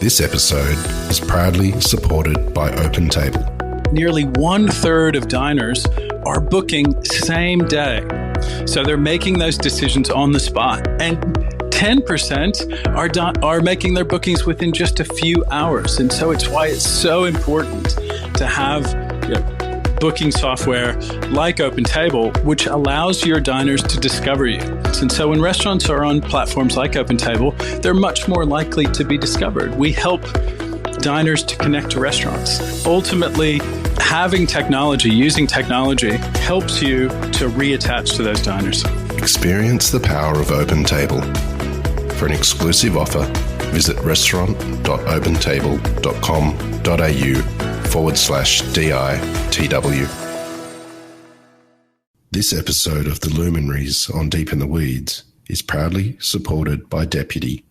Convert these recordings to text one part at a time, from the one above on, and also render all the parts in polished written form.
This episode is proudly supported by OpenTable. Nearly 1/3 of diners are booking same day. So they're making those decisions on the spot. And 10% are making their bookings within just a few hours. And so it's why it's so important to have booking software like OpenTable, which allows your diners to discover you. And so when restaurants are on platforms like OpenTable, they're much more likely to be discovered. We help diners to connect to restaurants. Ultimately, having technology, using technology, helps you to reattach to those diners. Experience the power of OpenTable. For an exclusive offer, visit restaurant.opentable.com.au/DITW. This episode of the Luminaries on Deep in the Weeds is proudly supported by Deputy,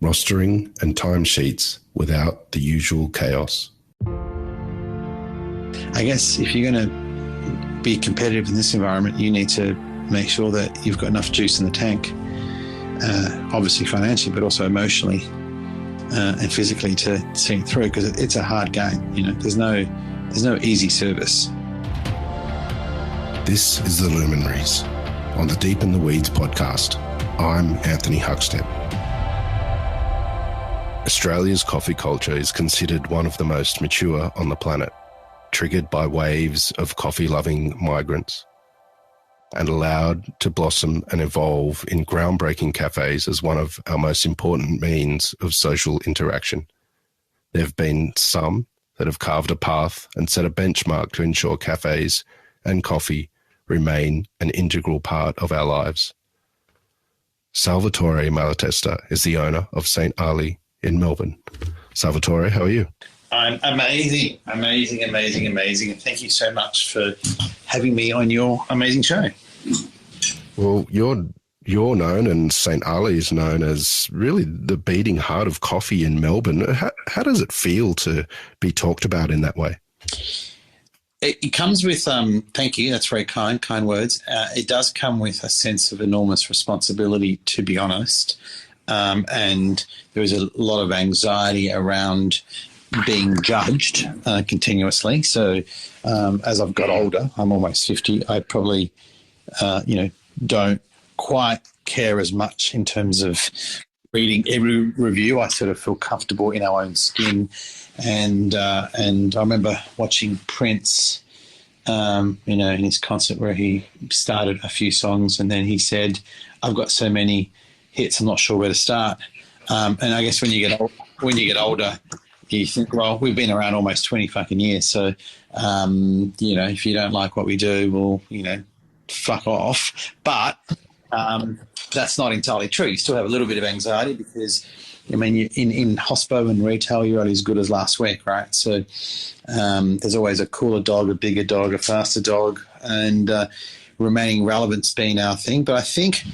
rostering and timesheets without the usual chaos. I guess if you're going to be competitive in this environment, you need to make sure that you've got enough juice in the tank, obviously financially, but also emotionally and physically to see it through, because it's a hard game. There's no easy service. This is the Luminaries on the Deep in the Weeds podcast. I'm Anthony Huckstep. Australia's coffee culture is considered one of the most mature on the planet, triggered by waves of coffee-loving migrants, and allowed to blossom and evolve in groundbreaking cafes as one of our most important means of social interaction. There have been some that have carved a path and set a benchmark to ensure cafes and coffee remain an integral part of our lives. Salvatore Malatesta is the owner of St. Ali in Melbourne. Salvatore, how are you? I'm amazing. And thank you so much for having me on your amazing show. Well, you're known, and St. Ali is known as really the beating heart of coffee in Melbourne. How does it feel to be talked about in that way? It comes with, thank you, that's very kind words. It does come with a sense of enormous responsibility, to be honest. And there is a lot of anxiety around being judged continuously. So as I've got older, I'm almost 50, I probably, don't quite care as much in terms of reading every review. I sort of feel comfortable in our own skin. And I remember watching Prince, in his concert where he started a few songs and then he said, "I've got so many hits, I'm not sure where to start." And I guess when you get older, you think, well, we've been around almost 20 fucking years. So, if you don't like what we do, well, fuck off. But that's not entirely true. You still have a little bit of anxiety because, in hospo and retail, you're only as good as last week, right? So there's always a cooler dog, a bigger dog, a faster dog, and remaining relevant's been our thing. But I think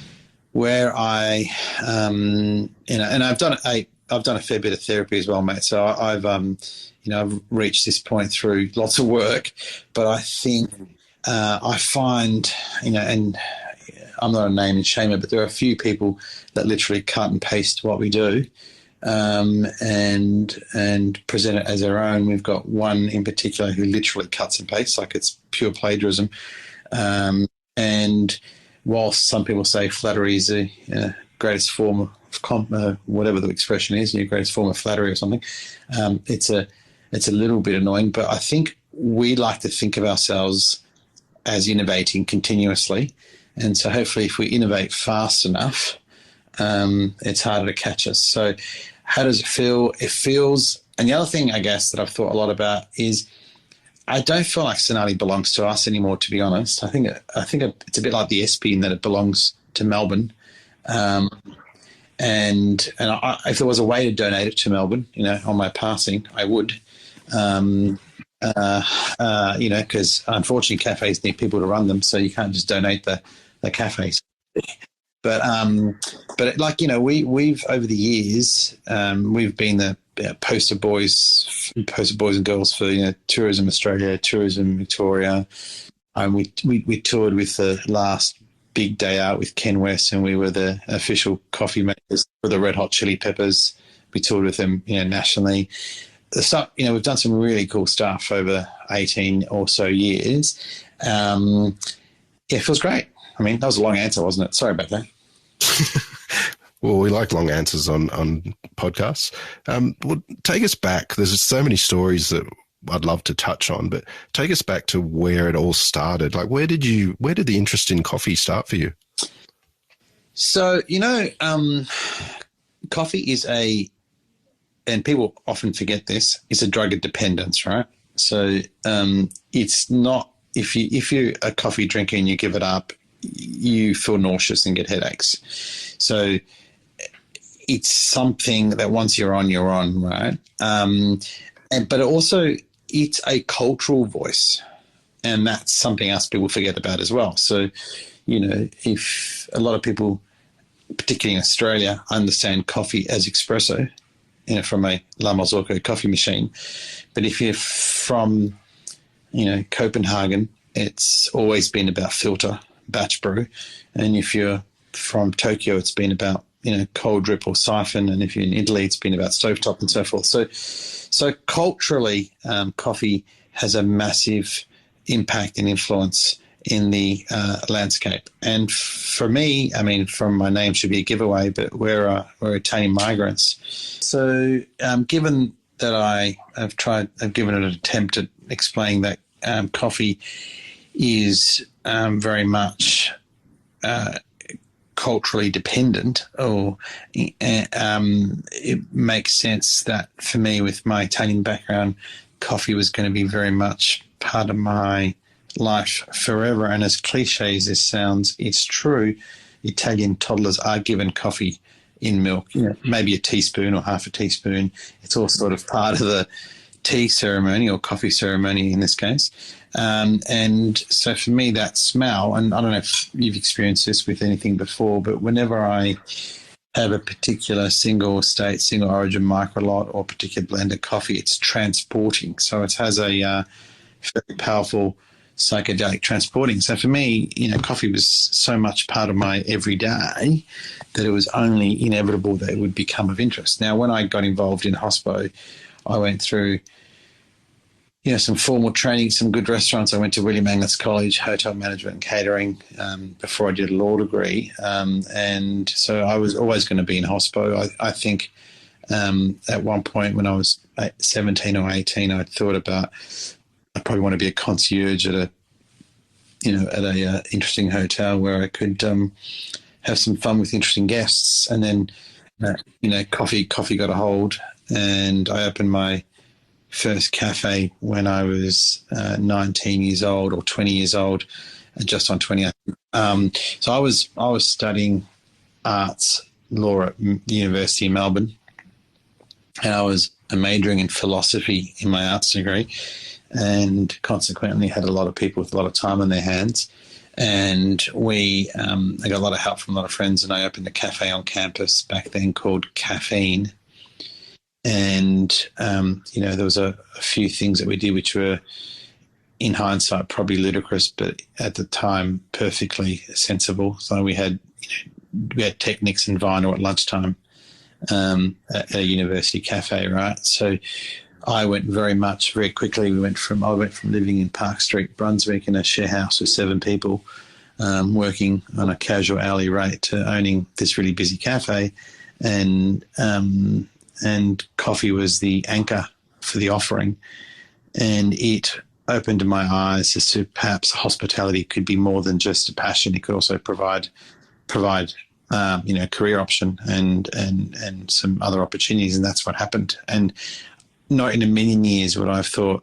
where and I've done a fair bit of therapy as well, mate. So I've reached this point through lots of work, but I think I find, and I'm not a name and shamer, but there are a few people that literally cut and paste what we do and present it as their own. We've got one in particular who literally cuts and pastes like it's pure plagiarism. And whilst some people say flattery is the greatest form of whatever the expression is, your greatest form of flattery or something, it's a little bit annoying. But I think we like to think of ourselves as innovating continuously. And so hopefully if we innovate fast enough, it's harder to catch us. So how does it feel? It feels, and the other thing I guess that I've thought a lot about is I don't feel like St. Ali belongs to us anymore, to be honest. I think it's a bit like the SP in that it belongs to Melbourne. And if there was a way to donate it to Melbourne, on my passing, I would. Because unfortunately cafes need people to run them, so you can't just donate the cafes. But we've over the years, we've been the poster boys and girls for Tourism Australia, Tourism Victoria. We toured with the last big day out with Ken West, and we were the official coffee makers for the Red Hot Chili Peppers. We toured with them, nationally. The stuff, we've done some really cool stuff over 18 or so years. It feels great. I mean, that was a long answer, wasn't it? Sorry about that. Well, we like long answers on podcasts. Well, take us back. There's so many stories that I'd love to touch on, but take us back to where it all started. Like, where did the interest in coffee start for you? So, coffee is and people often forget this, is a drug of dependence, right? So it's not, if you're a coffee drinker and you give it up, you feel nauseous and get headaches. So it's something that once you're on, right? But also it's a cultural voice, and that's something else people forget about as well. So, if a lot of people, particularly in Australia, understand coffee as espresso, from a La Marzocco coffee machine. But if you're from, Copenhagen, it's always been about filter, batch brew. And if you're from Tokyo, it's been about, cold drip or siphon. And if you're in Italy, it's been about stovetop and so forth. So culturally, coffee has a massive impact and influence in the landscape. And for me, I mean, from my name should be a giveaway, but we're Italian migrants. So given that I've given it an attempt at explaining that coffee is very much culturally dependent, or it makes sense that for me, with my Italian background, coffee was going to be very much part of my life forever. And as cliche as this sounds, it's true. Italian toddlers are given coffee in milk, maybe a teaspoon or half a teaspoon. It's all sort of part of the tea ceremony or coffee ceremony in this case. And so for me, that smell, and I don't know if you've experienced this with anything before, but whenever I have a particular single state, single origin micro lot or particular blend of coffee, it's transporting. So it has a very powerful psychedelic transporting. So for me, coffee was so much part of my everyday that it was only inevitable that it would become of interest. Now, when I got involved in hospo, I went through some formal training, some good restaurants. I went to William Angus College, hotel management and catering, before I did a law degree. And so I was always going to be in hospo. I think at one point when I was 17 or 18, I thought about, I probably want to be a concierge at a interesting hotel where I could have some fun with interesting guests. And then, coffee got a hold, and I opened my first cafe when I was 19 years old or 20 years old, just on 20. So I was studying arts law at the University of Melbourne, and I was majoring in philosophy in my arts degree, and consequently had a lot of people with a lot of time on their hands. And I got a lot of help from a lot of friends, and I opened a cafe on campus back then called Caffeine. And, there was a few things that we did which were, in hindsight, probably ludicrous, but at the time, perfectly sensible. So we had techniques and vinyl at lunchtime at a university cafe, right? So I went very quickly. I went from living in Park Street, Brunswick, in a share house with 7 people, working on a casual hourly rate, to owning this really busy cafe. And coffee was the anchor for the offering, and it opened my eyes as to perhaps hospitality could be more than just a passion. It could also provide career option and some other opportunities, and that's what happened. And not in a million years would I have thought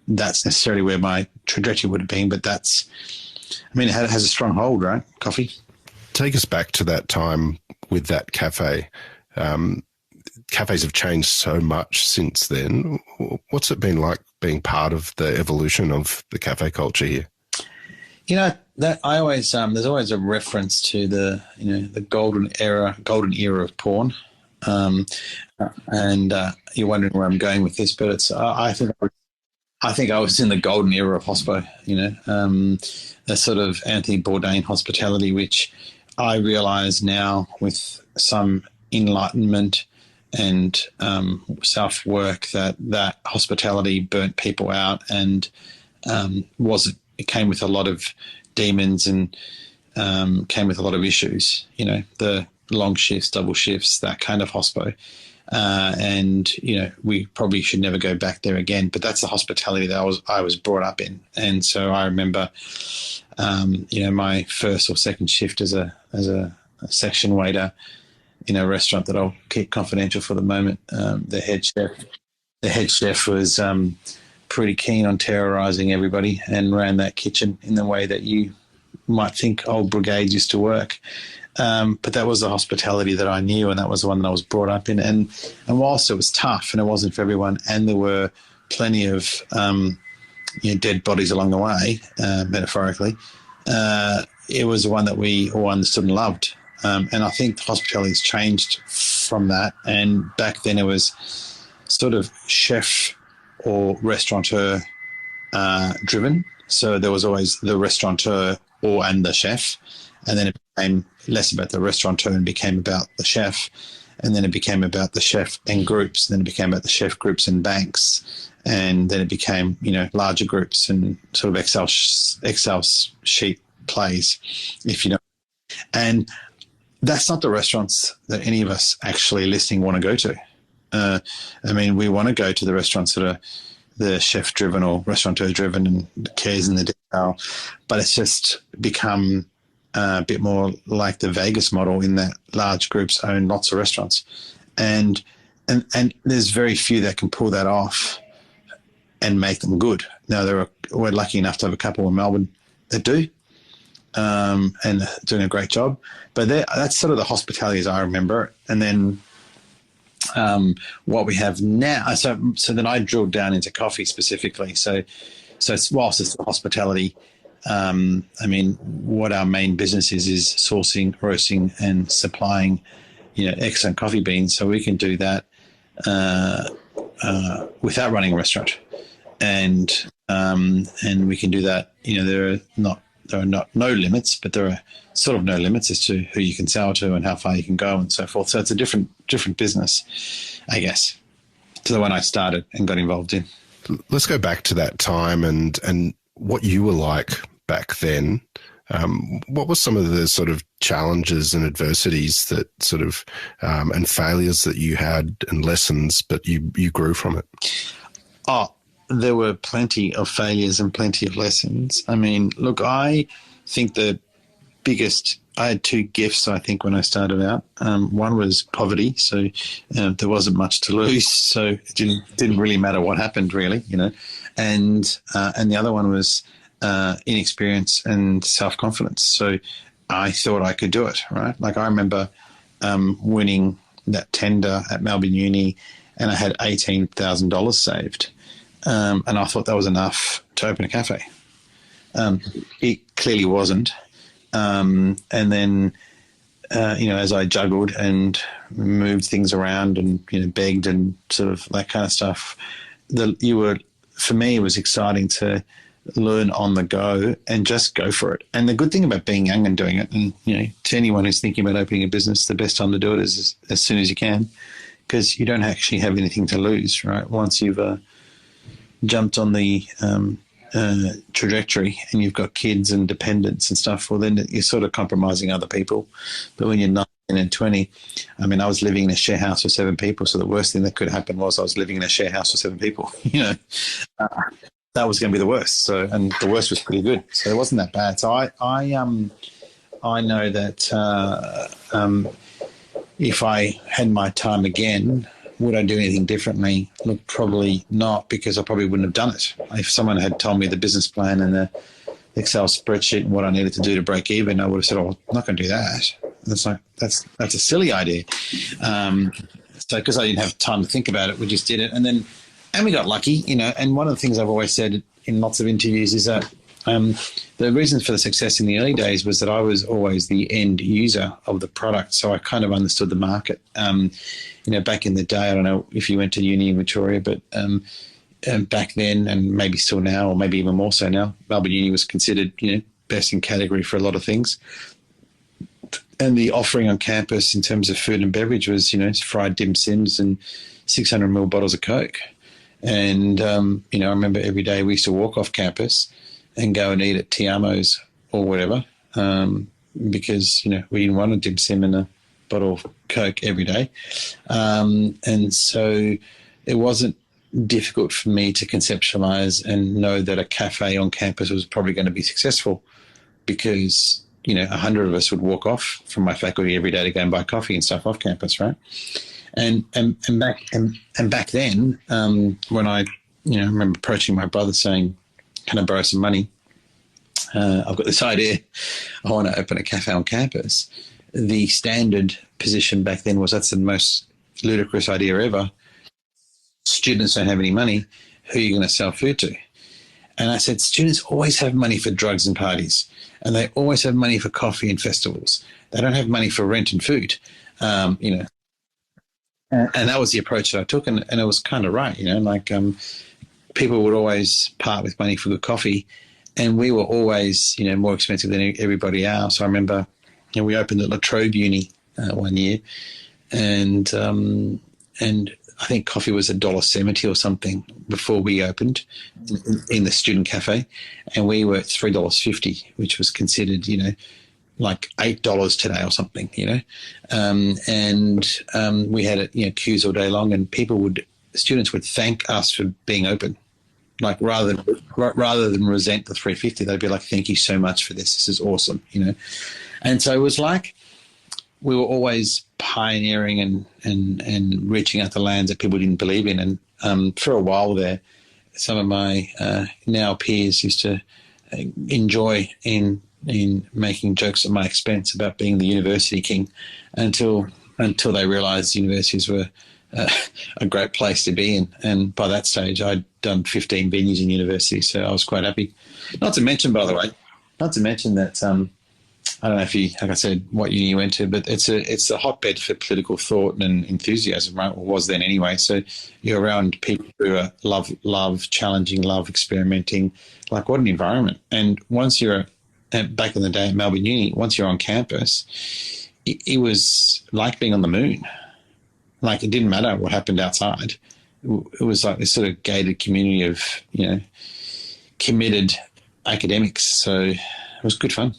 that's necessarily where my trajectory would have been, but it has a strong hold, right? Coffee. Take us back to that time with that cafe. Cafes have changed so much since then. What's it been like being part of the evolution of the cafe culture here? That I always there's always a reference to the golden era of porn, and you're wondering where I'm going with this, but it's I think I was in the golden era of hospo. The sort of Anthony Bourdain hospitality, which I realise now with some enlightenment and self-work, that hospitality burnt people out, and it came with a lot of demons, and came with a lot of issues, the long shifts, double shifts, that kind of hospo. And we probably should never go back there again. But that's the hospitality that I was brought up in, and so I remember, my first or second shift as a section waiter in a restaurant that I'll keep confidential for the moment. The head chef was pretty keen on terrorising everybody and ran that kitchen in the way that you might think old brigades used to work. But that was the hospitality that I knew, and that was the one that I was brought up in. And whilst it was tough and it wasn't for everyone, and there were plenty of dead bodies along the way, metaphorically, it was the one that we all understood and loved. And I think hospitality has changed from that. And back then it was sort of chef or restaurateur driven. So there was always the restaurateur and the chef. And then it became less about the restaurateur and became about the chef. And then it became about the chef and groups. And then it became about the chef groups and banks. And then it became, larger groups and sort of Excel sheet plays, if you know. And that's not the restaurants that any of us actually listening want to go to. We want to go to the restaurants that are the chef-driven or restaurateur-driven and cares in the detail. But it's just become a bit more like the Vegas model, in that large groups own lots of restaurants. And there's very few that can pull that off and make them good. Now, we're lucky enough to have a couple in Melbourne that do, and doing a great job. But that's sort of the hospitality as I remember it. And then what we have now, so then I drilled down into coffee specifically. So whilst it's the hospitality, what our main business is sourcing, roasting, and supplying, excellent coffee beans. So we can do that without running a restaurant, and we can do that. There are not no limits, but there are sort of no limits as to who you can sell to and how far you can go and so forth. So it's a different business, I guess, to the one I started and got involved in. Let's go back to that time and what you were like back then. What were some of the sort of challenges and adversities that sort of and failures that you had and lessons, but you grew from it? Oh, there were plenty of failures and plenty of lessons. Look, I think I had two gifts, I think, when I started out. One was poverty, so there wasn't much to lose, so it didn't really matter what happened, really, And the other one was inexperience and self-confidence. So I thought I could do it, right? Like I remember winning that tender at Melbourne Uni, and I had $18,000 saved. And I thought that was enough to open a cafe. It clearly wasn't. And then, as I juggled and moved things around and, begged and sort of that kind of stuff, for me, it was exciting to learn on the go and just go for it. And the good thing about being young and doing it, and, to anyone who's thinking about opening a business, the best time to do it is as soon as you can, because you don't actually have anything to lose, right? Once you've jumped on the trajectory and you've got kids and dependents and stuff, well, then you're sort of compromising other people. But when you're 19 and 20, I was living in a share house with 7 people, so the worst thing that could happen was I was living in a share house with 7 people. That was going to be the worst. So, and the worst was pretty good, so it wasn't that bad. So I know that if I had my time again, would I do anything differently? Look, probably not, because I probably wouldn't have done it. If someone had told me the business plan and the Excel spreadsheet and what I needed to do to break even, I would have said, "Oh, I'm not going to do that." That's a silly idea. So because I didn't have time to think about it, we just did it, and we got lucky, And one of the things I've always said in lots of interviews is that the reason for the success in the early days was that I was always the end user of the product, so I kind of understood the market. Back in the day, I don't know if you went to uni in Victoria, but back then, and maybe still now, or maybe even more so now, Melbourne Uni was considered, best in category for a lot of things. the offering on campus in terms of food and beverage was, fried dim sims and 600 ml bottles of Coke. And, I remember every day we used to walk off campus and go and eat at Tiamo's or whatever, because, we didn't want a dim sim and a bottle of Coke every day. And so it wasn't difficult for me to conceptualize and know that a cafe on campus was probably going to be successful, because 100 of us would walk off from my faculty every day to go and buy coffee and stuff off campus, right? And back then, when I remember approaching my brother saying, "Can I borrow some money? I've got this idea. I want to open a cafe on campus." The standard position back then was, that's the most ludicrous idea ever. Students don't have any money. Who are you going to sell food to? And I said, students always have money for drugs and parties, and they always have money for coffee and festivals. They don't have money for rent and food, And that was the approach that I took, and it was kind of right, people would always part with money for good coffee, and we were always, more expensive than everybody else. I remember, we opened at La Trobe Uni one year, and I think coffee was $1.70 or something before we opened in the student cafe, and we were at $3.50, which was considered, like $8 today or something, and we had it, queues all day long, and students would thank us for being open, like rather than resent the $3.50, they'd be like, "Thank you so much for this. This is awesome," And so it was like we were always pioneering and reaching out to lands that people didn't believe in. And for a while there, some of my now peers used to enjoy in making jokes at my expense about being the university king, until they realised universities were a great place to be in. And by that stage, I'd done 15 venues in university, so I was quite happy. Not to mention, by the way, that I don't know if you, like I said, what uni you went to, but it's a hotbed for political thought and enthusiasm, right? Or was then anyway. So you're around people who are love challenging, love experimenting. Like, what an environment! And once you're back in the day at Melbourne Uni, once you're on campus, it was like being on the moon. Like, it didn't matter what happened outside. It was like this sort of gated community of committed academics. So it was good fun.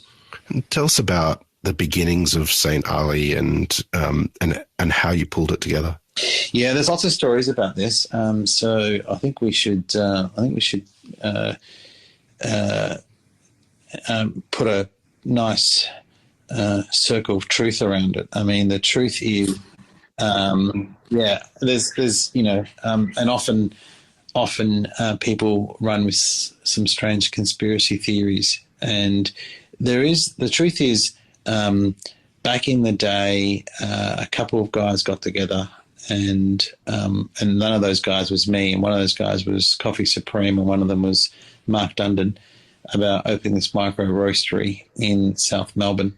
Tell us about the beginnings of St. Ali and how you pulled it together. Yeah, there's lots of stories about this. So I think we should put a nice circle of truth around it. I mean, the truth is, there's and often people run with some strange conspiracy theories, and the truth is, back in the day, a couple of guys got together, and none of those guys was me, and one of those guys was Coffee Supreme, and one of them was Mark Dundon, about opening this micro roastery in South Melbourne.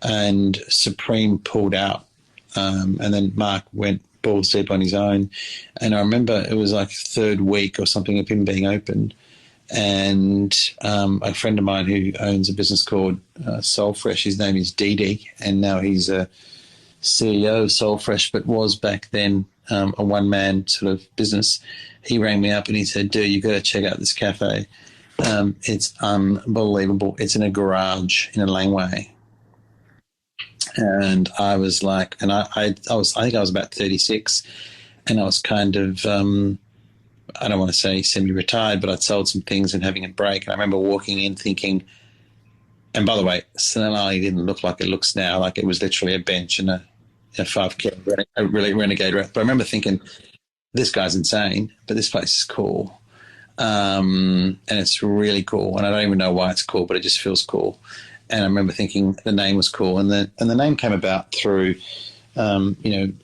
And Supreme pulled out, and then Mark went balls deep on his own. And I remember it was like third week or something of him being open. And a friend of mine who owns a business called Soul Fresh, his name is Dee, and now he's a CEO of Soul Fresh, but was back then a one-man sort of business. He rang me up and he said, "Dude, you got to check out this cafe. It's unbelievable. It's in a garage in a laneway." And I was like, and I think I was about 36, and I was kind of I don't want to say semi-retired, but I'd sold some things and having a break. And I remember walking in thinking, and by the way, St. Ali didn't look like it looks now. Like, it was literally a bench and a 5K, a really renegade. But I remember thinking, this guy's insane, but this place is cool. And it's really cool. And I don't even know why it's cool, but it just feels cool. And I remember thinking the name was cool. And the name came about through, St.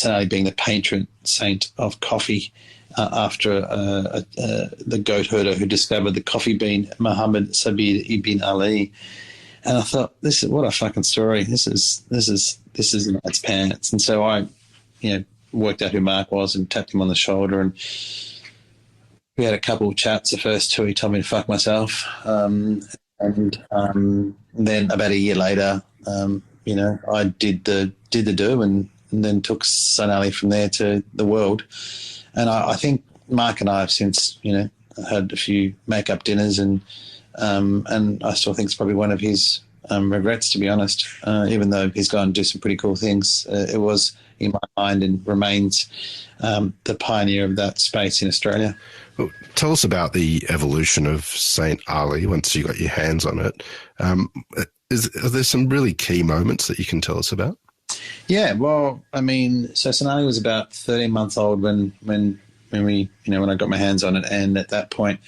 Ali being the patron saint of coffee, after the goat herder who discovered the coffee bean, Muhammad Sabir ibn Ali. And I thought, what a fucking story. This is in its pants. And so I, worked out who Mark was and tapped him on the shoulder, and we had a couple of chats. The first two, he told me to fuck myself. And then about a year later, I did the do and then took Sonali from there to the world. And I think Mark and I have since, had a few make-up dinners, and I still think it's probably one of his regrets, to be honest, even though he's gone and do some pretty cool things. It was, in my mind, and remains the pioneer of that space in Australia. Well, tell us about the evolution of St. Ali once you got your hands on it. Are there some really key moments that you can tell us about? Yeah, well, I mean, so St. Ali was about 13 months old when we, when I got my hands on it, and at that point,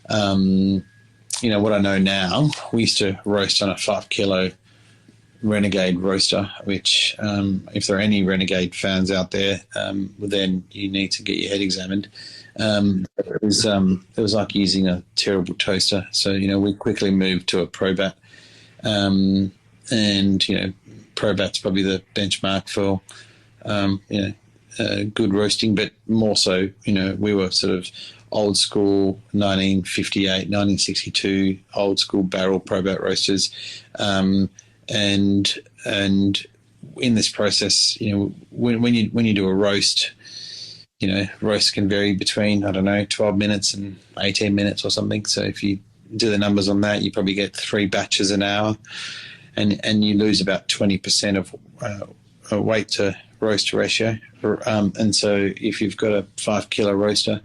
what I know now, we used to roast on a 5 kilo Renegade roaster, which if there are any Renegade fans out there, then you need to get your head examined. It was like using a terrible toaster. So, we quickly moved to a ProBat, and, ProBat's probably the benchmark for, good roasting, but more so, we were sort of old school 1958, 1962 old school barrel ProBat roasters. And in this process, when you do a roast, roast can vary between, 12 minutes and 18 minutes or something. So if you do the numbers on that, you probably get 3 batches an hour, and you lose about 20% of weight to roast ratio. And so if you've got a 5 kilo roaster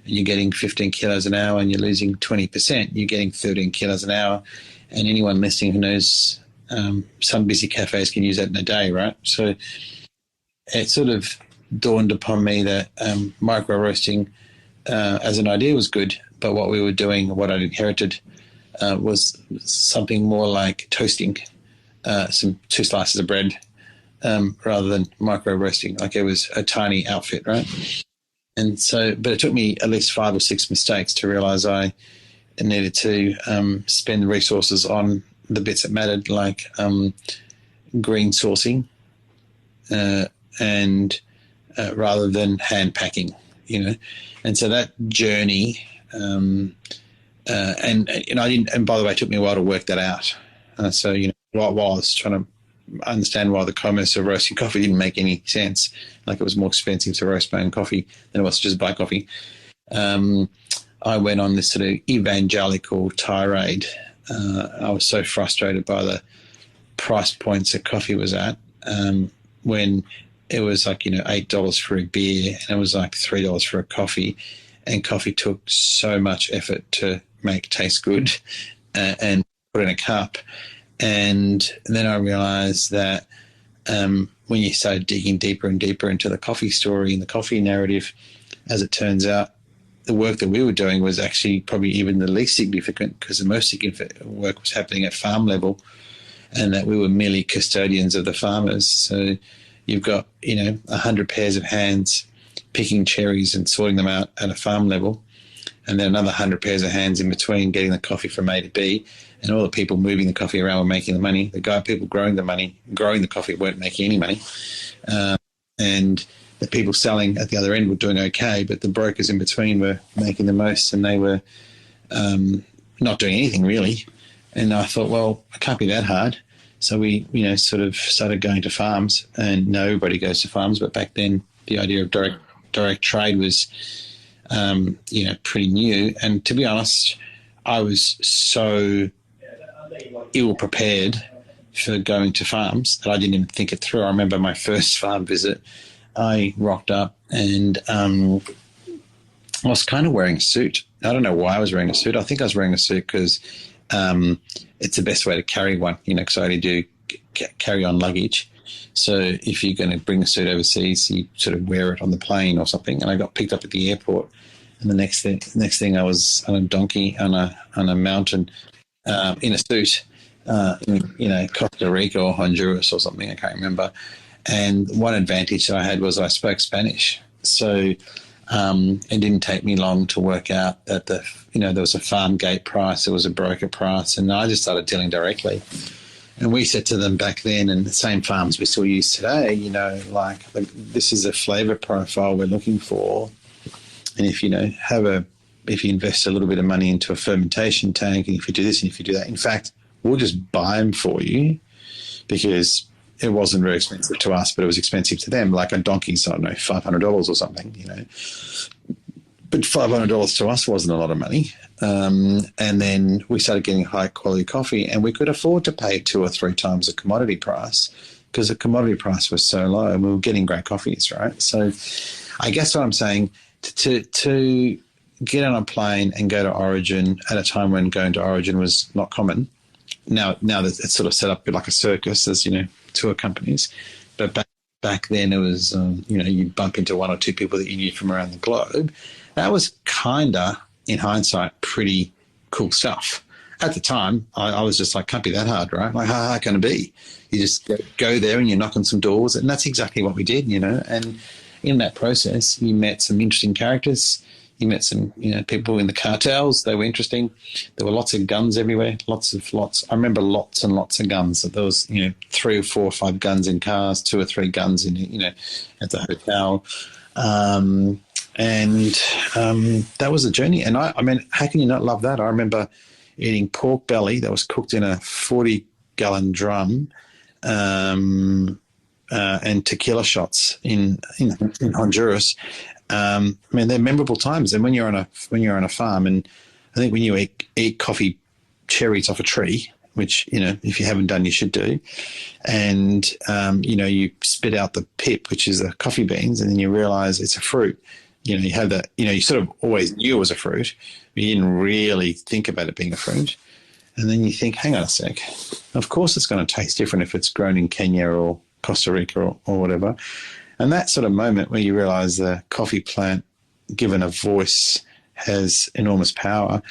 and you're getting 15 kilos an hour and you're losing 20%, you're getting 13 kilos an hour. And anyone listening who knows, some busy cafes can use that in a day, right? So it sort of dawned upon me that micro roasting as an idea was good, but what we were doing, what I'd inherited, was something more like toasting 2 slices of bread rather than micro roasting. Like, it was a tiny outfit, right? And so, but it took me at least 5 or 6 mistakes to realize I needed to spend resources on the bits that mattered, like green sourcing, and rather than hand packing, And so that journey, and I didn't. And by the way, it took me a while to work that out. So while I was trying to understand why the commerce of roasting coffee didn't make any sense, like it was more expensive to roast my own coffee than it was to just buy coffee, I went on this sort of evangelical tirade. I was so frustrated by the price points that coffee was at, when it was like, $8 for a beer, and it was like $3 for a coffee, and coffee took so much effort to make taste good and put in a cup. And then I realized that when you started digging deeper and deeper into the coffee story and the coffee narrative, as it turns out, the work that we were doing was actually probably even the least significant, because the most significant work was happening at farm level, and that we were merely custodians of the farmers. So you've got, 100 pairs of hands picking cherries and sorting them out at a farm level, and then another 100 pairs of hands in between getting the coffee from A to B, and all the people moving the coffee around were making the money. The people growing the coffee weren't making any money. And the people selling at the other end were doing okay, but the brokers in between were making the most, and they were not doing anything really. And I thought, well, it can't be that hard. So we, sort of started going to farms, and now everybody goes to farms, but back then the idea of direct trade was, pretty new. And to be honest, I was so ill prepared for going to farms that I didn't even think it through. I remember my first farm visit, I rocked up, and I was kind of wearing a suit. I don't know why I was wearing a suit. I think I was wearing a suit because it's the best way to carry one, because I only do carry-on luggage. So if you're going to bring a suit overseas, you sort of wear it on the plane or something. And I got picked up at the airport, and the next thing I was on a donkey on a mountain in a suit, in Costa Rica or Honduras or something. I can't remember. And one advantage that I had was I spoke Spanish. So it didn't take me long to work out that there was a farm gate price, there was a broker price, and I just started dealing directly. And we said to them back then, and the same farms we still use today, this is a flavour profile we're looking for. And if you invest a little bit of money into a fermentation tank, and if you do this and if you do that, in fact, we'll just buy them for you. because it wasn't very expensive to us, but it was expensive to them. Like a donkey's, I don't know, $500 or something, you know. But $500 to us wasn't a lot of money. And then we started getting high quality coffee, and we could afford to pay 2 or 3 times the commodity price because the commodity price was so low and we were getting great coffees, right? So I guess what I'm saying, to get on a plane and go to Origin at a time when going to Origin was not common. Now that it's sort of set up like a circus, as, you know, tour companies. But back then it was, you know, you bump into 1 or 2 people that you knew from around the globe. That was kind of, in hindsight, pretty cool stuff. At the time, I was just like, can't be that hard, right? Like, how hard can it be? You just go there and you knock on some doors, and that's exactly what we did, you know. And in that process, you met some interesting characters. You met some, you know, people in the cartels. They were interesting. There were lots of guns everywhere, lots. I remember lots and lots of guns. There was, you know, 3 or 4 or 5 guns in cars, 2 or 3 guns in, you know, at the hotel. That was a journey. And I mean, how can you not love that? I remember eating pork belly that was cooked in a 40-gallon drum, and tequila shots in Honduras. I mean, they're memorable times. And when you're on a farm, and I think when you eat coffee cherries off a tree, which, you know, if you haven't done, you should do, and you know, you spit out the pip, which is the coffee beans, and then you realise it's a fruit. You know, you have that. You know, you sort of always knew it was a fruit, but you didn't really think about it being a fruit. And then you think, hang on a sec, of course it's going to taste different if it's grown in Kenya or Costa Rica or whatever. And that sort of moment where you realise the coffee plant, given a voice, has enormous power,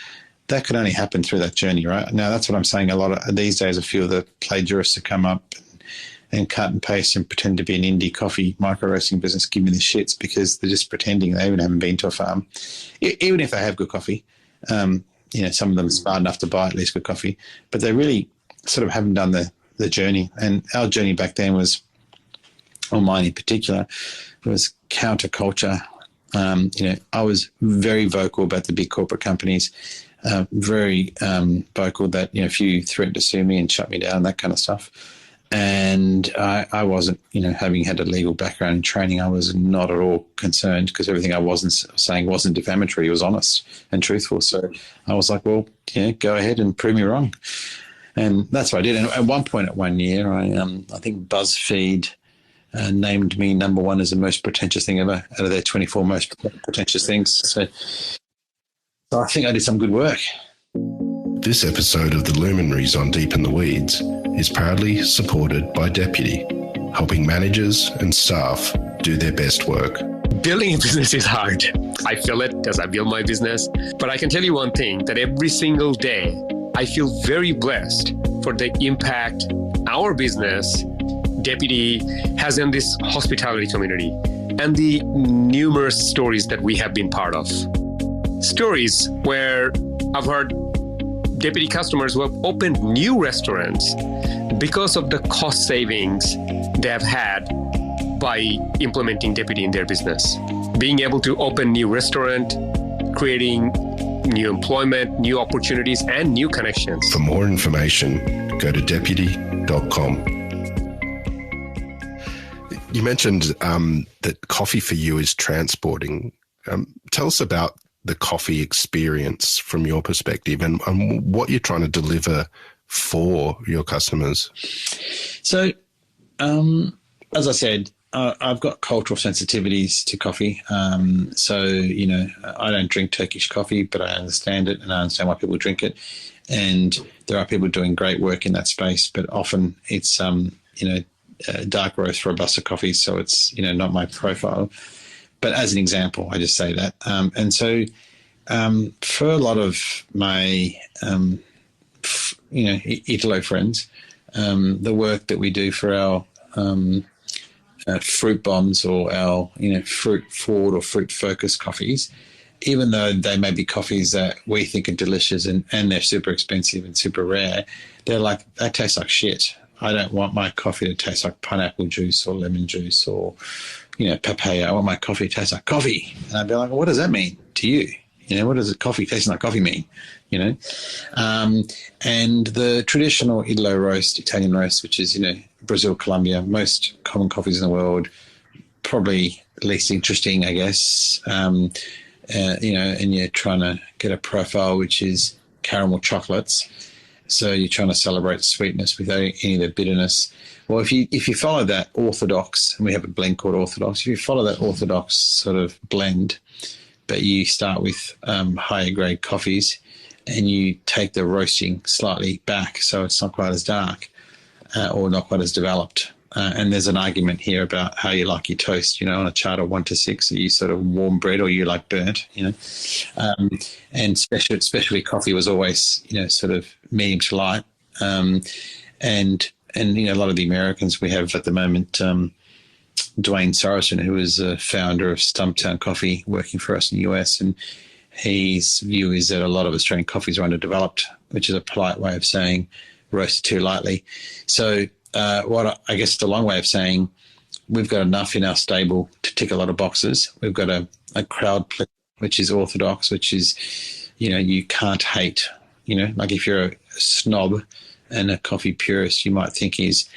that could only happen through that journey, right? Now, that's what I'm saying. A lot of these days, a few of the plagiarists have come up and cut and paste and pretend to be an indie coffee micro roasting business, give me the shits, because they're just pretending they even haven't been to a farm. Even if they have good coffee, you know, some of them are smart enough to buy at least good coffee, but they really sort of haven't done the journey. And our journey back then was, or mine in particular, was counterculture. You know, I was very vocal about the big corporate companies, very vocal that, you know, if you threatened to sue me and shut me down, that kind of stuff. And I wasn't, you know, having had a legal background and training, I was not at all concerned, because everything I wasn't saying wasn't defamatory. It was honest and truthful. So I was like, well, yeah, go ahead and prove me wrong. And that's what I did. And at one point, at 1 year, I think BuzzFeed named me number 1 as the most pretentious thing ever out of their 24 most pretentious things. So I think I did some good work. This episode of the Luminaries on Deep in the Weeds is proudly supported by Deputy, helping managers and staff do their best work. Building a business is hard. I feel it as I build my business. But I can tell you one thing, that every single day, I feel very blessed for the impact our business, Deputy, has in this hospitality community and the numerous stories that we have been part of. Stories where I've heard Deputy customers who have opened new restaurants because of the cost savings they have had by implementing Deputy in their business. Being able to open new restaurant, creating new employment, new opportunities, and new connections. For more information, go to deputy.com. You mentioned that coffee for you is transporting. Tell us about the coffee experience from your perspective, and what you're trying to deliver for your customers. So, as I said, I've got cultural sensitivities to coffee. So, you know, I don't drink Turkish coffee, but I understand it and I understand why people drink it. And there are people doing great work in that space, but often it's, you know, dark roast Robusta coffee. So it's, you know, not my profile. But as an example, I just say that. And so for a lot of my, you know, Italo friends, the work that we do for our fruit bombs or our, you know, fruit forward or fruit focused coffees, even though they may be coffees that we think are delicious and they're super expensive and super rare, they're like, that tastes like shit. I don't want my coffee to taste like pineapple juice or lemon juice or, you know, papaya. I want my coffee to taste like coffee. And I'd be like, well, what does that mean to you? What does coffee tasting like coffee mean? And the traditional Idlo roast, Italian roast, which is, Brazil, Colombia, most common coffees in the world, probably least interesting, I guess. And you're trying to get a profile which is caramel chocolates. So you're trying to celebrate sweetness without any of the bitterness. Well, if you follow that orthodox, and we have a blend called orthodox, if you follow that orthodox sort of blend, but you start with higher grade coffees and you take the roasting slightly back so it's not quite as dark or not quite as developed. And there's an argument here about how you like your toast, on a chart of 1 to 6. Are you sort of warm bread or you like burnt, and especially coffee was always, sort of medium to light. And a lot of the Americans we have at the moment, Dwayne Sorrison, who is a founder of Stumptown Coffee, working for us in the US, and his view is that a lot of Australian coffees are underdeveloped, which is a polite way of saying roasted too lightly. So I guess it's a long way of saying we've got enough in our stable to tick a lot of boxes. We've got a crowd which is orthodox, which is, you can't hate. Like if you're a snob and a coffee purist, you might think is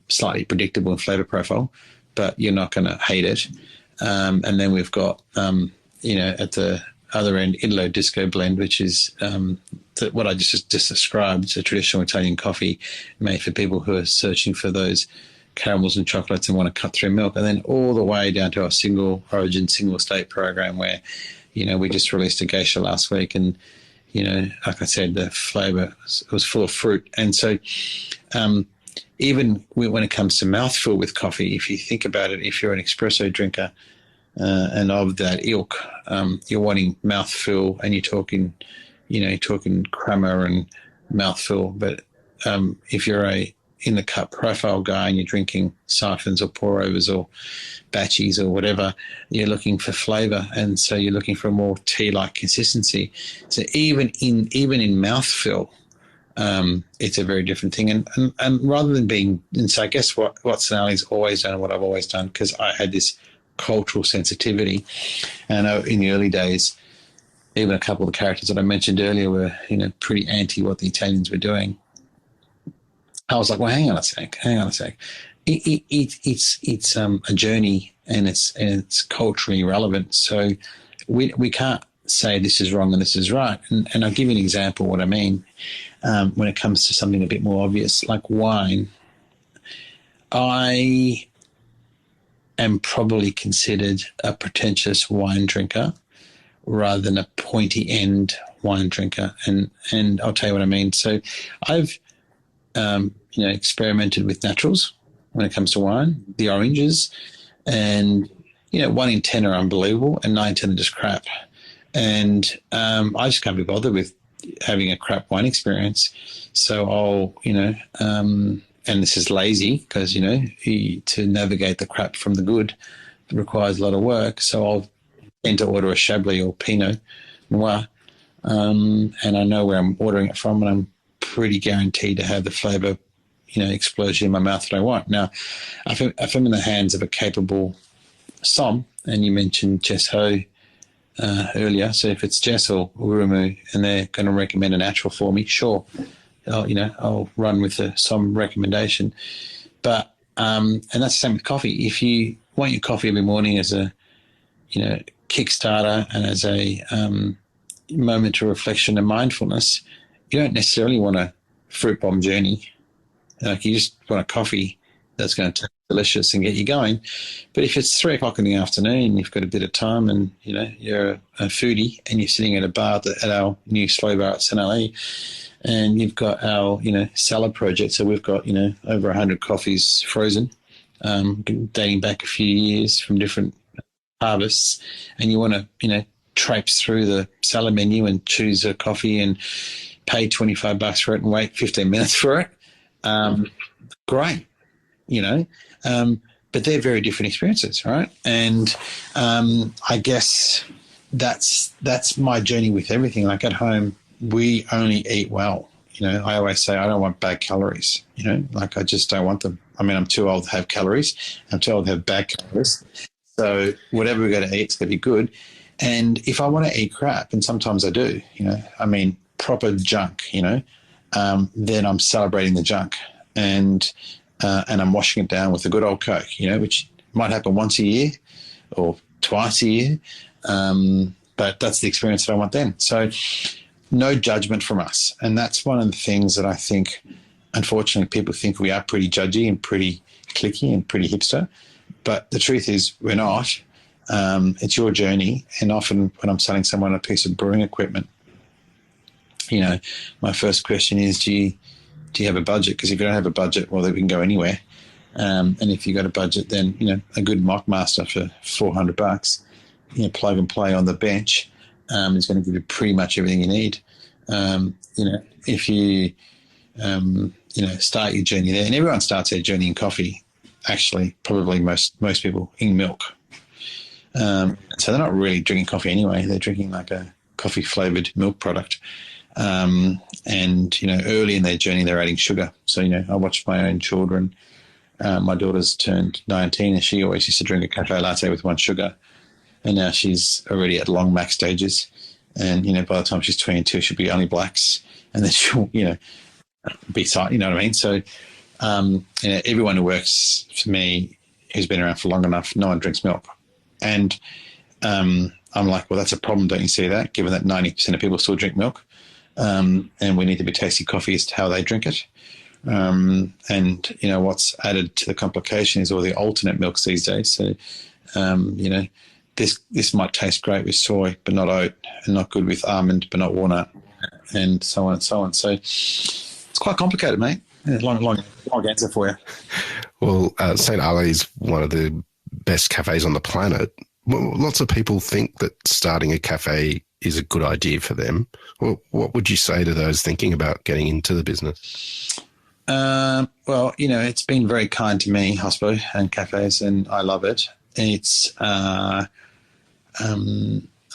slightly predictable in flavour profile, but you're not going to hate it. And then we've got, at the other end, Idlo Disco blend, which is what I just described. It's a traditional Italian coffee made for people who are searching for those caramels and chocolates and want to cut through milk. And then all the way down to our single origin, single state program where, we just released a geisha last week and, like I said, the flavour was full of fruit. And so even when it comes to mouthfeel with coffee, if you think about it, if you're an espresso drinker and of that ilk, you're wanting mouthfeel and you're talking crema and mouthfeel. But if you're a in-the-cup profile guy and you're drinking siphons or pour-overs or batchies or whatever, you're looking for flavour, and so you're looking for a more tea-like consistency. So even in mouthfeel, it's a very different thing. And rather than being, and so I guess what Sonali's always done and what I've always done, because I had this cultural sensitivity, and in the early days, even a couple of the characters that I mentioned earlier were, pretty anti what the Italians were doing. I was like, well, hang on a sec. It's a journey, and it's culturally relevant. So we can't say this is wrong and this is right. And I'll give you an example of what I mean. When it comes to something a bit more obvious, like wine, I am probably considered a pretentious wine drinker rather than a pointy end wine drinker. And I'll tell you what I mean. So I've experimented with naturals when it comes to wine, the oranges, and 1 in 10 are unbelievable and 9 in 10 are just crap. And I just can't be bothered with having a crap wine experience. So I'll, and this is lazy because, to navigate the crap from the good requires a lot of work. So I'll tend to order a Chablis or Pinot Noir, and I know where I'm ordering it from, and I'm pretty guaranteed to have the flavour, explosion in my mouth that I want. Now, if I'm in the hands of a capable som, and you mentioned Jess Ho earlier, so if it's Jess or Urumu and they're going to recommend a natural for me, sure, I'll run with the som recommendation. But and that's the same with coffee. If you want your coffee every morning as a kickstarter and as a moment of reflection and mindfulness, you don't necessarily want a fruit bomb journey. Like you just want a coffee that's going to taste delicious and get you going. But if it's 3 o'clock in the afternoon, you've got a bit of time, and you're a foodie and you're sitting at a bar at our new slow bar at St. Ali, and you've got our salad project. So we've got over 100 coffees frozen, dating back a few years from different harvests, and you want to traipse through the salad menu and choose a coffee and pay $25 for it and wait 15 minutes for it. Great, but they're very different experiences, right? And I guess that's my journey with everything. Like at home, we only eat well. I always say I don't want bad calories. Like I just don't want them. I mean, I'm too old to have calories. I'm too old to have bad calories. So whatever we're going to eat, it's going to be good. And if I want to eat crap, and sometimes I do, proper junk, then I'm celebrating the junk, and I'm washing it down with a good old Coke, which might happen once a year or twice a year, but that's the experience that I want then. So no judgment from us, and that's one of the things that I think, unfortunately, people think we are pretty judgy and pretty cliquey and pretty hipster, but the truth is we're not. It's your journey, and often when I'm selling someone a piece of brewing equipment, my first question is, do you have a budget? Because if you don't have a budget, well, then we can go anywhere. And if you've got a budget, then, a good Mockmaster for $400, plug and play on the bench, is going to give you pretty much everything you need. If you, start your journey there, and everyone starts their journey in coffee, actually, probably most people in milk. So they're not really drinking coffee anyway. They're drinking like a coffee-flavoured milk product. Early in their journey, they're adding sugar. So, I watch my own children. My daughter's turned 19, and she always used to drink a cafe latte with one sugar. And now she's already at long max stages. And, by the time she's 22, she'll be only blacks. And then she'll, be tight, you know what I mean? So, everyone who works for me who's been around for long enough, no one drinks milk. And I'm like, well, that's a problem, don't you see that, given that 90% of people still drink milk? And we need to be tasting coffee as to how they drink it. What's added to the complication is all the alternate milks these days. So, this might taste great with soy, but not oat, and not good with almond, but not walnut, and so on and so on. So it's quite complicated, mate. Long answer for you. Well, St. Ali is one of the best cafes on the planet. Well, lots of people think that starting a cafe is a good idea for them. Well, what would you say to those thinking about getting into the business? It's been very kind to me, Hospo, and cafes, and I love it. It's, I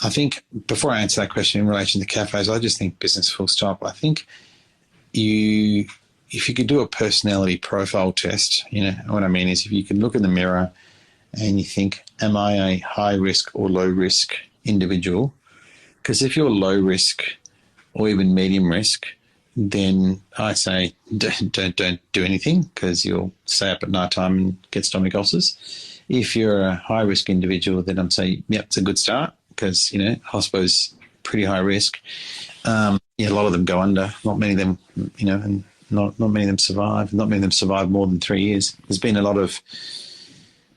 think before I answer that question in relation to cafes, I just think business full stop. I think if you could do a personality profile test, what I mean is if you can look in the mirror and you think, am I a high risk or low risk individual? Because if you're low risk or even medium risk, then I say don't do anything, because you'll stay up at night time and get stomach ulcers. If you're a high risk individual, then I'm saying, yep, it's a good start, because hospo's pretty high risk. A lot of them go under. Not many of them, and not many of them survive. Not many of them survive more than 3 years. There's been a lot of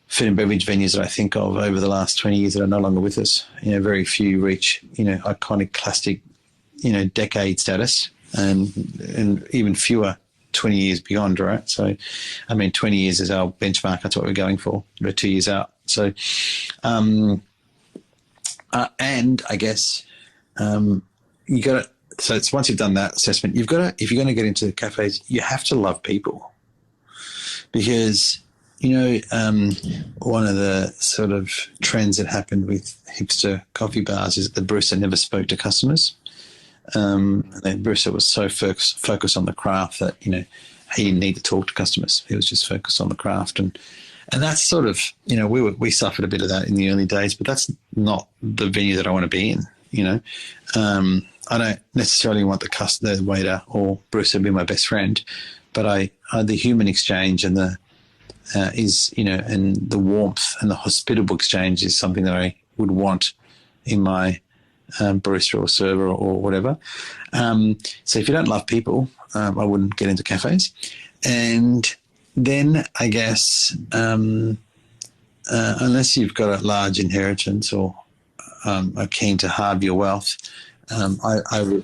food and beverage venues that I think of over the last 20 years that are no longer with us. Very few reach, iconic, classic, decade status, and even fewer 20 years beyond, right? So, 20 years is our benchmark. That's what we're going for. We're 2 years out. So, and I guess you got to. So it's once you've done that assessment, you've got to. If you're going to get into cafes, you have to love people, because one of the sort of trends that happened with hipster coffee bars is that the barista never spoke to customers. And the barista was so focused on the craft that, he didn't need to talk to customers. He was just focused on the craft. And that's sort of, we suffered a bit of that in the early days, but that's not the venue that I want to be in, I don't necessarily want the waiter or barista to be my best friend, but the human exchange and the and the warmth and the hospitable exchange is something that I would want in my barista or server or whatever. So if you don't love people, I wouldn't get into cafes. And then I guess unless you've got a large inheritance or are keen to halve your wealth, I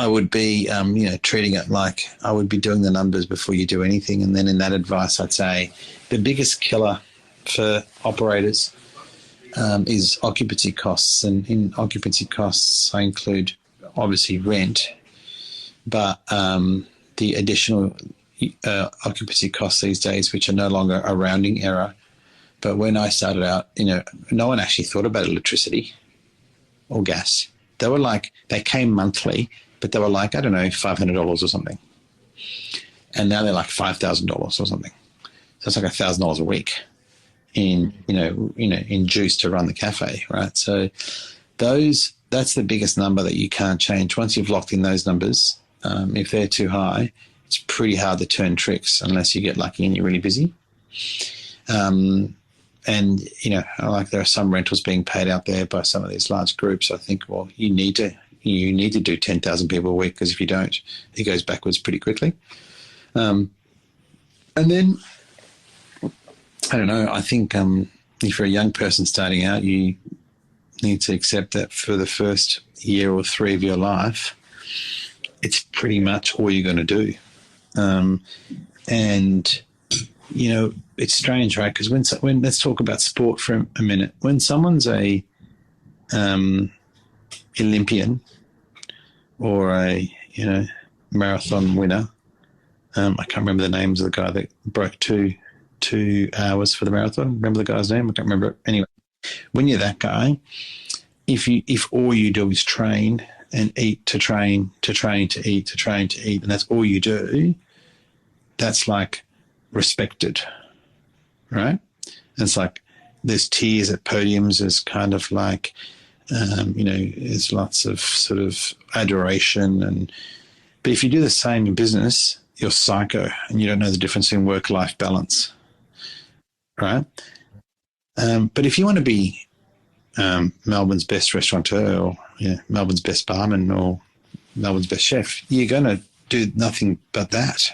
would be, treating it like I would be doing the numbers before you do anything. And then in that advice, I'd say the biggest killer for operators is occupancy costs. And in occupancy costs, I include obviously rent, but the additional occupancy costs these days, which are no longer a rounding error. But when I started out, no one actually thought about electricity or gas. They came monthly, but they were like, I don't know, $500 or something. And now they're like $5,000 or something. So it's like $1,000 a week, in juice to run the cafe, right? So that's the biggest number that you can't change. Once you've locked in those numbers, if they're too high, it's pretty hard to turn tricks unless you get lucky and you're really busy. And, there are some rentals being paid out there by some of these large groups. I think, well, you need to do 10,000 people a week, because if you don't, it goes backwards pretty quickly. And then, I don't know, I think if you're a young person starting out, you need to accept that for the first year or 3 of your life, it's pretty much all you're going to do. And, it's strange, right? Because when let's talk about sport for a minute. When someone's a Olympian or a marathon winner, I can't remember the names of the guy that broke two hours for the marathon. Remember the guy's name? I can't remember it. Anyway, when you're that guy, if all you do is train and eat to train to train to eat to train to eat, and that's all you do, that's like respected, right? It's like there's tears at podiums. There's kind of like, there's lots of sort of adoration. But if you do the same in business, you're psycho and you don't know the difference in work-life balance, right? But if you want to be Melbourne's best restaurateur, or Melbourne's best barman, or Melbourne's best chef, you're going to do nothing but that.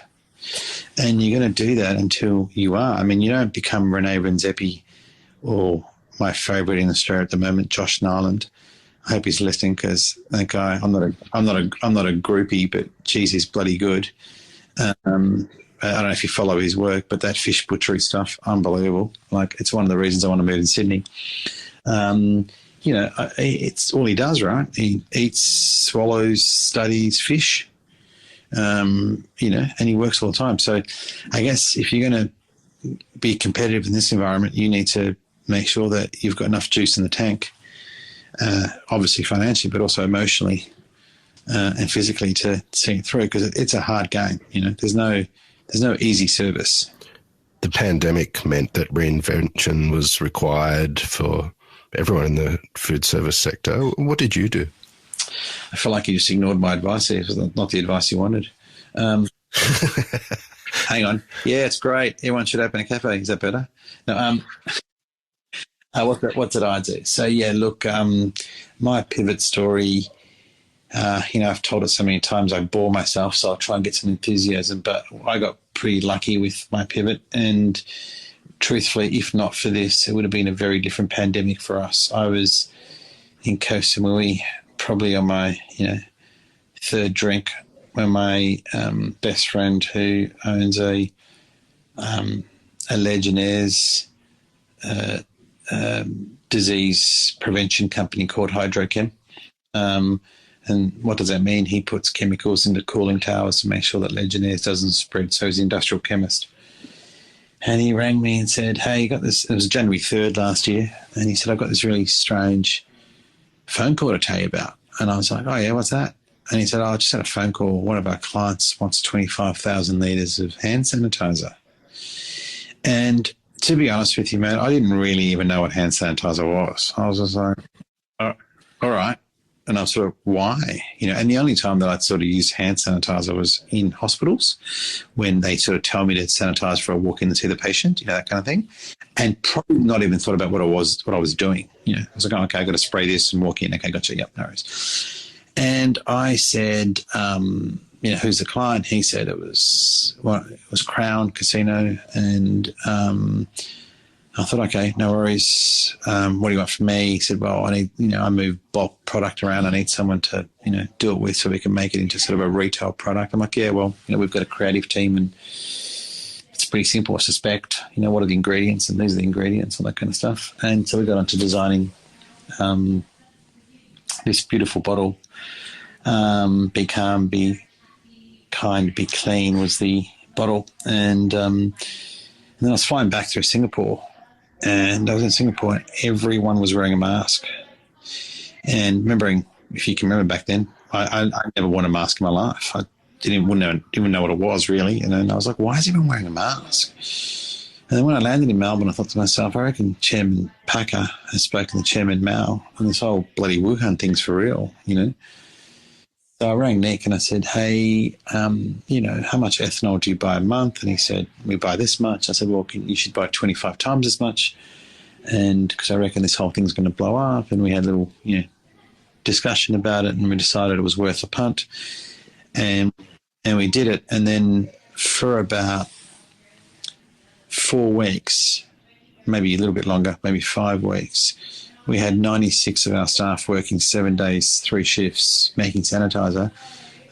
And you're going to do that until you are. I mean, you don't become Rene Redzepi or my favourite in Australia at the moment, Josh Nyland. I hope he's listening, because that guy, I'm not a groupie, but geez, he's bloody good. I don't know if you follow his work, but that fish butchery stuff, unbelievable. Like, it's one of the reasons I want to move to Sydney. It's all he does, right? He eats, swallows, studies fish, and he works all the time. So I guess if you're going to be competitive in this environment, you need to make sure that you've got enough juice in the tank, obviously financially, but also emotionally and physically to see it through, because it's a hard game. There's no easy service. The pandemic meant that reinvention was required for everyone in the food service sector. What did you do? I feel like you just ignored my advice there. It was not the advice you wanted. Hang on. Yeah, it's great. Everyone should open a cafe. Is that better? No. What did I do? So, yeah, look, my pivot story, I've told it so many times I bore myself, so I'll try and get some enthusiasm. But I got pretty lucky with my pivot, and truthfully, if not for this, it would have been a very different pandemic for us. I was in Koh Samui, probably on my, third drink, when my best friend, who owns a Legionnaire's disease prevention company called Hydrochem. And what does that mean? He puts chemicals into cooling towers to make sure that Legionnaire's doesn't spread. So he's an industrial chemist. And he rang me and said, hey, you got this. It was January 3rd last year. And he said, I've got this really strange phone call to tell you about. And I was like, oh, yeah, what's that? And he said, I just had a phone call. One of our clients wants 25,000 litres of hand sanitizer. And to be honest with you, man, I didn't really even know what hand sanitizer was. I was just like, oh, all right. And I was sort of, why? And the only time that I'd sort of used hand sanitizer was in hospitals, when they sort of tell me to sanitize for a walk in to see the patient, that kind of thing. And probably not even thought about what I was doing. I was like, oh, okay, I've got to spray this and walk in. Okay, gotcha. Yep, no worries. And I said, who's the client? He said it was Crown Casino. And I thought, okay, no worries. What do you want from me? He said, well, I need, I move bulk product around. I need someone to, do it with, so we can make it into sort of a retail product. I'm like, yeah, well, we've got a creative team, and it's pretty simple, I suspect. What are the ingredients? And these are the ingredients, all that kind of stuff. And so we got onto designing this beautiful bottle. Be calm, be kind, be clean was the bottle. And then I was flying back through Singapore. And I was in Singapore, and everyone was wearing a mask. And remembering, if you can remember back then, I never worn a mask in my life. I didn't even know what it was, really. And I was like, why is everyone wearing a mask? And then when I landed in Melbourne, I thought to myself, I reckon Chairman Packer has spoken to Chairman Mao, and this whole bloody Wuhan thing's for real, you know. So I rang Nick and I said, hey, you know, how much ethanol do you buy a month? And he said, we buy this much. I said, well, you should buy 25 times as much. And because I reckon this whole thing's going to blow up. And we had a little, you know, discussion about it, and we decided it was worth a punt. And we did it. And then for about 4 weeks, maybe a little bit longer, maybe 5 weeks, we had 96 of our staff working 7 days, 3 shifts, making sanitizer.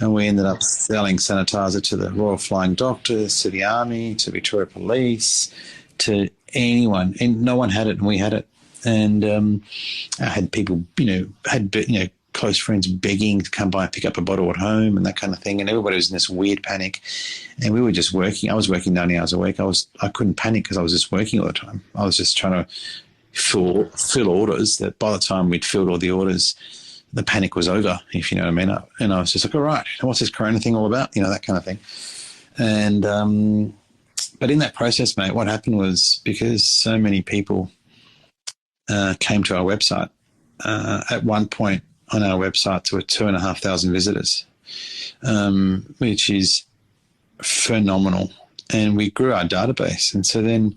And we ended up selling sanitizer to the Royal Flying Doctors, to the Army, to Victoria Police, to anyone. And no one had it, and we had it. And I had people, close friends begging to come by and pick up a bottle at home and that kind of thing. And everybody was in this weird panic. And we were just working. I was working 90 hours a week. I couldn't panic because I was just working all the time. I was just trying to fill orders that by the time we'd filled all the orders, the panic was over, if you know what I mean. And I was just like, all right, what's this corona thing all about? You know, that kind of thing. And but in that process, mate, what happened was because so many people came to our website, at one point on our website there were 2,500 visitors, which is phenomenal. And we grew our database. And so then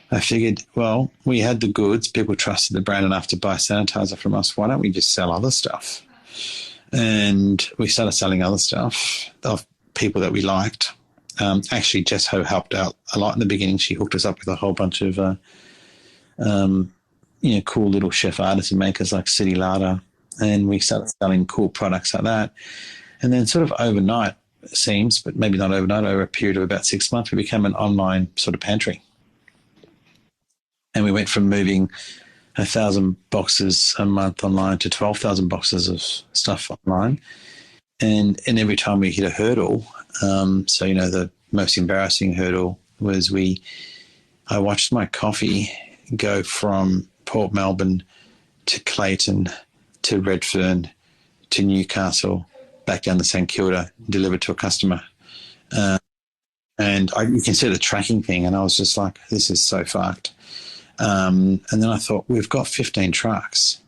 I figured, well, we had the goods. People trusted the brand enough to buy sanitizer from us. Why don't we just sell other stuff? And we started selling other stuff of people that we liked. Actually, Jess Ho helped out a lot in the beginning. She hooked us up with a whole bunch of, cool little chef artisan makers like City Larder. And we started selling cool products like that. And then sort of overnight, it seems, but maybe not overnight, over a period of about 6 months, we became an online sort of pantry. And we went from moving 1,000 boxes a month online to 12,000 boxes of stuff online. And every time we hit a hurdle, the most embarrassing hurdle was I watched my coffee go from Port Melbourne to Clayton to Redfern to Newcastle, back down to St Kilda, delivered to a customer. And you can see the tracking thing, and I was just like, this is so fucked. And then I thought, we've got 15 trucks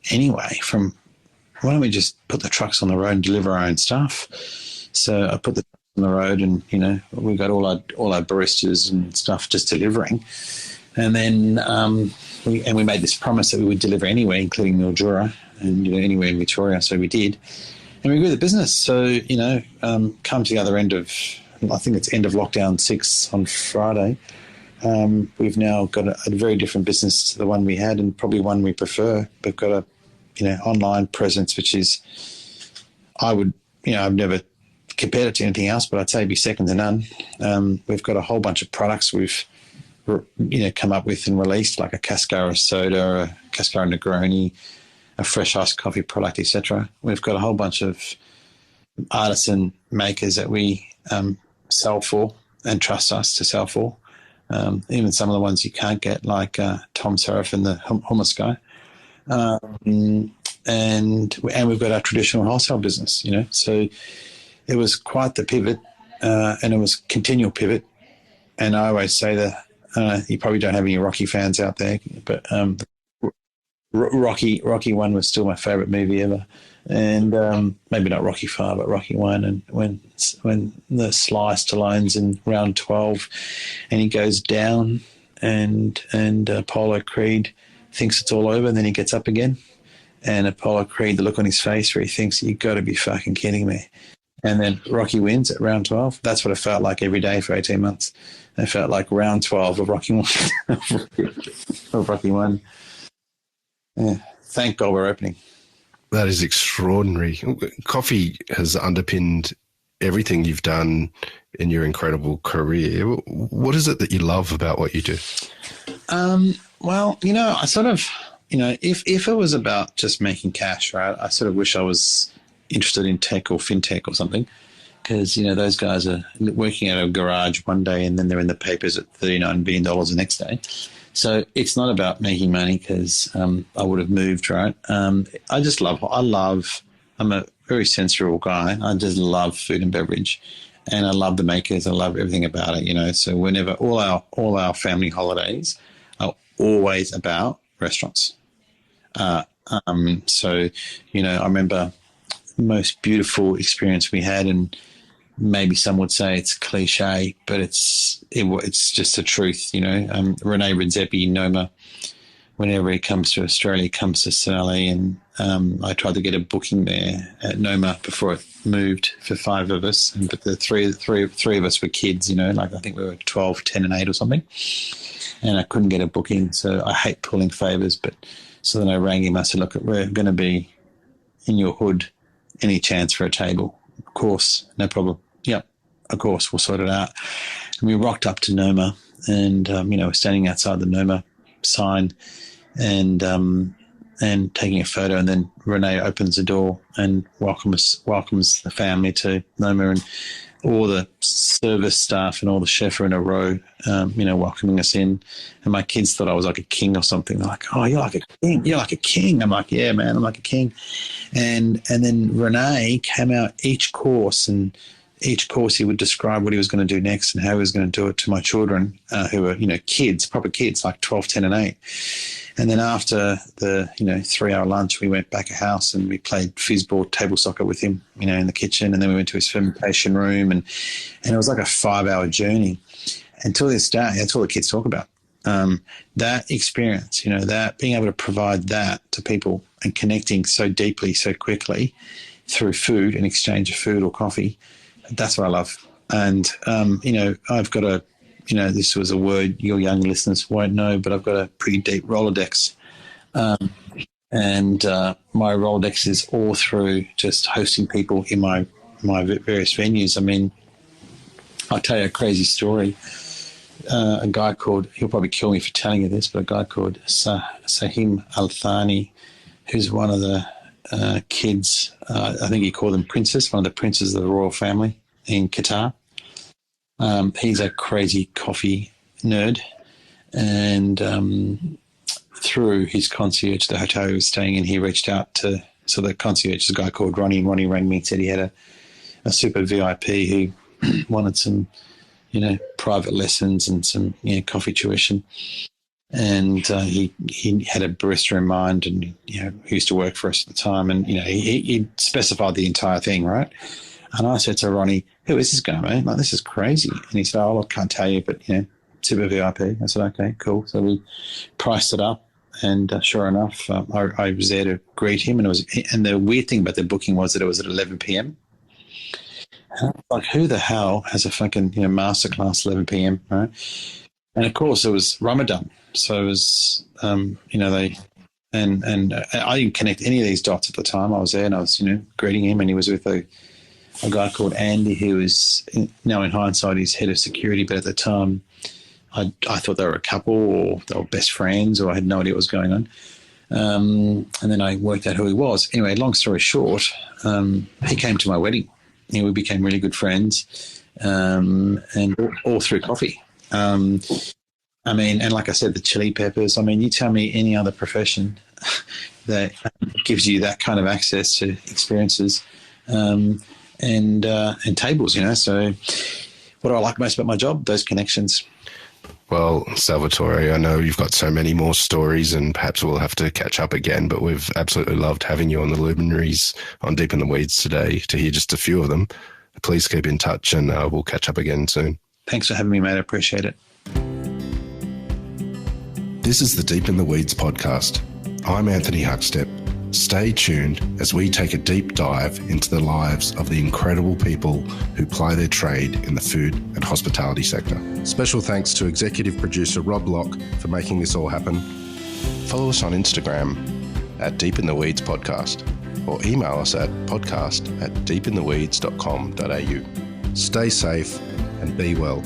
anyway. Why don't we just put the trucks on the road and deliver our own stuff? So I put the trucks on the road, and we got all our baristas and stuff just delivering. And then we made this promise that we would deliver anywhere, including Mildura and anywhere in Victoria. So we did, and we grew the business. So come to the other end of, I think it's end of lockdown 6 on Friday. We've now got a very different business to the one we had, and probably one we prefer. We've got a online presence, which is, I've never compared it to anything else, but I'd say it'd be second to none. We've got a whole bunch of products we've come up with and released, like a Cascara soda, a Cascara Negroni, a fresh iced coffee product, etc. We've got a whole bunch of artisan makers that we sell for and trust us to sell for. Even some of the ones you can't get, like Tom Seraph and the hummus guy. And we've got our traditional wholesale business, So it was quite the pivot, and it was continual pivot. And I always say that, you probably don't have any Rocky fans out there, but Rocky 1 was still my favourite movie ever. And maybe not Rocky 5, but Rocky 1. And when the Sly Stallone's in round 12 and he goes down and Apollo Creed thinks it's all over, and then he gets up again. And Apollo Creed, the look on his face where he thinks, you got to be fucking kidding me. And then Rocky wins at round 12. That's what it felt like every day for 18 months. It felt like round 12 of Rocky 1. of Rocky 1. Yeah. Thank God we're opening. That is extraordinary. Coffee has underpinned everything you've done in your incredible career. What is it that you love about what you do? Well, I sort of, if it was about just making cash, right, I sort of wish I was interested in tech or fintech or something, because, those guys are working at a garage one day and then they're in the papers at $39 billion the next day. So it's not about making money, because I would have moved, right? I'm a very sensual guy. I just love food and beverage. and I love the makers. I love everything about it, So whenever all our family holidays are always about restaurants. So, I remember the most beautiful experience we had, and maybe some would say it's cliche, but it's just the truth, Rene Redzepi, Noma, whenever he comes to Australia, comes to Sally, and I tried to get a booking there at Noma before it moved for 5 of us, but the three of us were kids, I think we were 12, 10 and 8 or something, and I couldn't get a booking, so I hate pulling favours, but so then I rang him. I said, look, we're going to be in your hood. Any chance for a table? Of course, no problem. Yep, of course, we'll sort it out. And we rocked up to Noma, and we're standing outside the Noma sign, and taking a photo. And then Renee opens the door and welcomes the family to Noma, and all the service staff and all the chefs are in a row, welcoming us in. And my kids thought I was like a king or something. They're like, oh, you're like a king. You're like a king. I'm like, yeah, man, I'm like a king. And then Renee came out each course he would describe what he was going to do next and how he was going to do it to my children, who were, kids, proper kids, like 12, 10 and 8. And then after the, 3-hour lunch, we went back a house and we played fizzball, table soccer with him, in the kitchen. And then we went to his fermentation room, and it was like a 5-hour journey. And till this day, that's all the kids talk about. That experience, that being able to provide that to people and connecting so deeply, so quickly through food and exchange of food or coffee, that's what I love. And, I've got this was a word your young listeners won't know, but I've got a pretty deep Rolodex. And my Rolodex is all through just hosting people in my various venues. I mean, I'll tell you a crazy story. A guy called, he'll probably kill me for telling you this, but a guy called Sahim Al-Thani, who's one of the kids, I think he called them princes, one of the princes of the royal family in Qatar. He's a crazy coffee nerd, and through his concierge, the hotel he was staying in, he reached out to, so the concierge is a guy called Ronnie, and Ronnie rang me and said he had a super VIP who wanted some, private lessons and some, coffee tuition. And he had a barista in mind, and, he used to work for us at the time, and, he specified the entire thing, right? And I said to Ronnie, who is this guy, mate? Like, this is crazy. And he said, oh, I can't tell you, but, super VIP. I said, okay, cool. So we priced it up, and sure enough, I was there to greet him, and the weird thing about the booking was that it was at 11 p.m. And I was like, who the hell has a fucking, masterclass 11 p.m., right? And, of course, it was Ramadan. So it was, they... And I didn't connect any of these dots at the time. I was there, and I was, greeting him, and he was with a guy called Andy, who is now in hindsight he's head of security, but at the time I thought they were a couple, or they were best friends, or I had no idea what was going on. And then I worked out who he was. Anyway, long story short, he came to my wedding. We became really good friends, and all through coffee. And like I said, the chili peppers, you tell me any other profession that gives you that kind of access to experiences, and tables, So what do I like most about my job? Those connections. Well, Salvatore, I know you've got so many more stories, and perhaps we'll have to catch up again, but we've absolutely loved having you on the Luminaries on Deep in the Weeds today to hear just a few of them. Please keep in touch, and we'll catch up again soon. Thanks for having me, mate. I appreciate it. This is the Deep in the Weeds podcast. I'm Anthony Huckstep. Stay tuned as we take a deep dive into the lives of the incredible people who ply their trade in the food and hospitality sector. Special thanks to executive producer Rob Locke for making this all happen. Follow us on Instagram at Deep in the Weeds Podcast, or email us at podcast@deepintheweeds.com.au. Stay safe and be well.